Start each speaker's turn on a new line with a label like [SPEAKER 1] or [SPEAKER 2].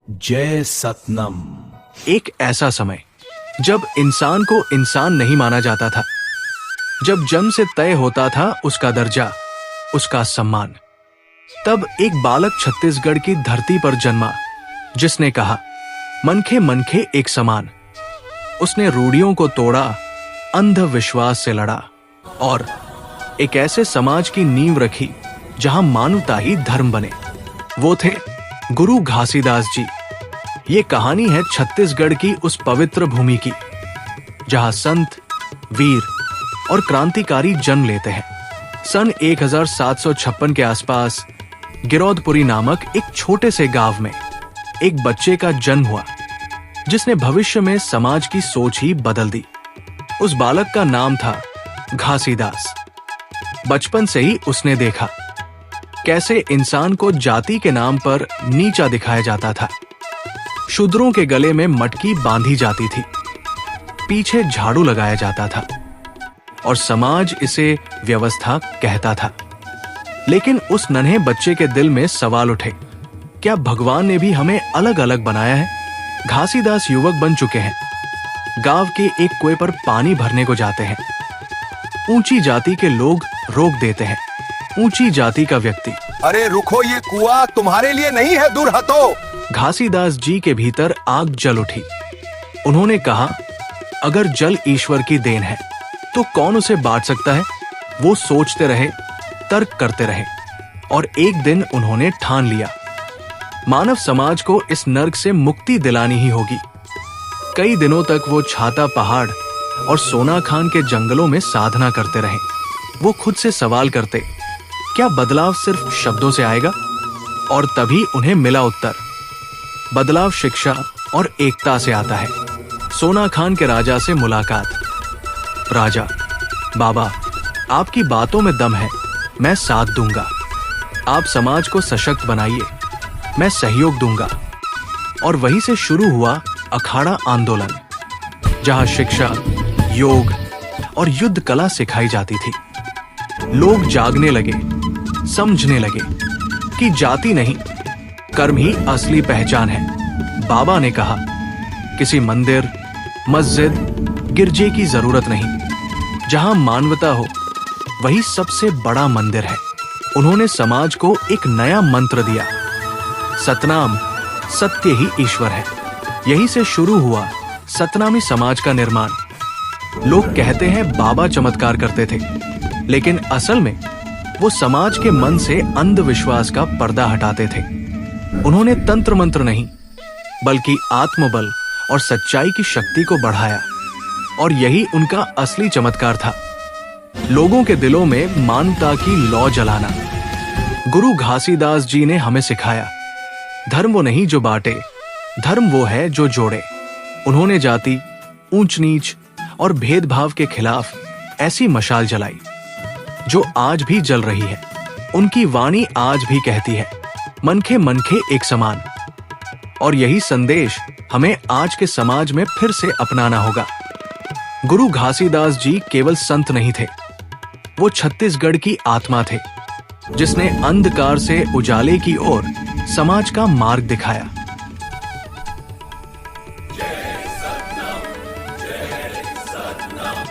[SPEAKER 1] जय सतनम।
[SPEAKER 2] एक ऐसा समय जब इंसान को इंसान नहीं माना जाता था, जब जन्म से तय होता था उसका दर्जा, उसका सम्मान। तब एक बालक छत्तीसगढ़ की धरती पर जन्मा, जिसने कहा मनखे मनखे एक समान। उसने रूढ़ियों को तोड़ा, अंधविश्वास से लड़ा और एक ऐसे समाज की नींव रखी जहां मानवता ही धर्म बने। वो थे गुरु घासीदास जी। ये कहानी है छत्तीसगढ़ की उस पवित्र भूमि की जहां संत, वीर और क्रांतिकारी जन्म लेते हैं। सन 1756 के आसपास गिरौदपुरी नामक एक छोटे से गांव में एक बच्चे का जन्म हुआ, जिसने भविष्य में समाज की सोच ही बदल दी। उस बालक का नाम था घासीदास। बचपन से ही उसने देखा कैसे इंसान को जाति के नाम पर नीचा दिखाया जाता था। शूद्रों के गले में मटकी बांधी जाती थी, पीछे झाड़ू लगाया जाता था और समाज इसे व्यवस्था कहता था। लेकिन उस नन्हे बच्चे के दिल में सवाल उठे, क्या भगवान ने भी हमें अलग अलग बनाया है? घासीदास युवक बन चुके हैं, गांव के एक कुएं पर पानी भरने को जाते हैं। ऊंची जाति के लोग रोक देते हैं। ऊंची जाति का व्यक्ति,
[SPEAKER 3] अरे रुको, ये कुआं तुम्हारे लिए नहीं है, दूर हटो।
[SPEAKER 2] घासीदास जी के भीतर आग जल उठी। उन्होंने कहा, अगर जल ईश्वर की देन है तो कौन उसे बांट सकता है? वो सोचते रहे, तर्क करते रहे और एक दिन उन्होंने ठान लिया, मानव समाज को इस नर्क से मुक्ति दिलानी ही होगी। कई दिनों तक वो छाता पहाड़ और सोना खान के जंगलों में साधना करते रहे। वो खुद से सवाल करते, क्या बदलाव सिर्फ शब्दों से आएगा? और तभी उन्हें मिला उत्तर, बदलाव शिक्षा और एकता से आता है। सोना खान के राजा से मुलाकात। राजा, बाबा, आपकी बातों में दम है, मैं साथ दूंगा। आप समाज को सशक्त बनाइए, मैं सहयोग दूंगा। और वहीं से शुरू हुआ अखाड़ा आंदोलन, जहां शिक्षा, योग और युद्ध कला सिखाई जाती थी। लोग जागने लगे, समझने लगे कि जाति नहीं, कर्म ही असली पहचान है। बाबा ने कहा, किसी मंदिर, मस्जिद, गिरजे की जरूरत नहीं। जहां मानवता हो वही सबसे बड़ा मंदिर है। उन्होंने समाज को एक नया मंत्र दिया, सतनाम, सत्य ही ईश्वर है। यही से शुरू हुआ सतनामी समाज का निर्माण। लोग कहते हैं बाबा चमत्कार करते थे, लेकिन असल में वो समाज के मन से अंधविश्वास का पर्दा हटाते थे। उन्होंने तंत्र मंत्र नहीं, बल्कि आत्मबल और सच्चाई की शक्ति को बढ़ाया, और यही उनका असली चमत्कार था, लोगों के दिलों में मानवता की लौ जलाना। गुरु घासीदास जी ने हमें सिखाया, धर्म वो नहीं जो बांटे, धर्म वो है जो जोड़े। उन्होंने जाति, ऊंच नीच और भेदभाव के खिलाफ ऐसी मशाल जलाई जो आज भी जल रही है। उनकी वाणी आज भी कहती है, मनखे मनखे एक समान। और यही संदेश हमें आज के समाज में फिर से अपनाना होगा। गुरु घासीदास जी केवल संत नहीं थे, वो छत्तीसगढ़ की आत्मा थे, जिसने अंधकार से उजाले की ओर समाज का मार्ग दिखाया।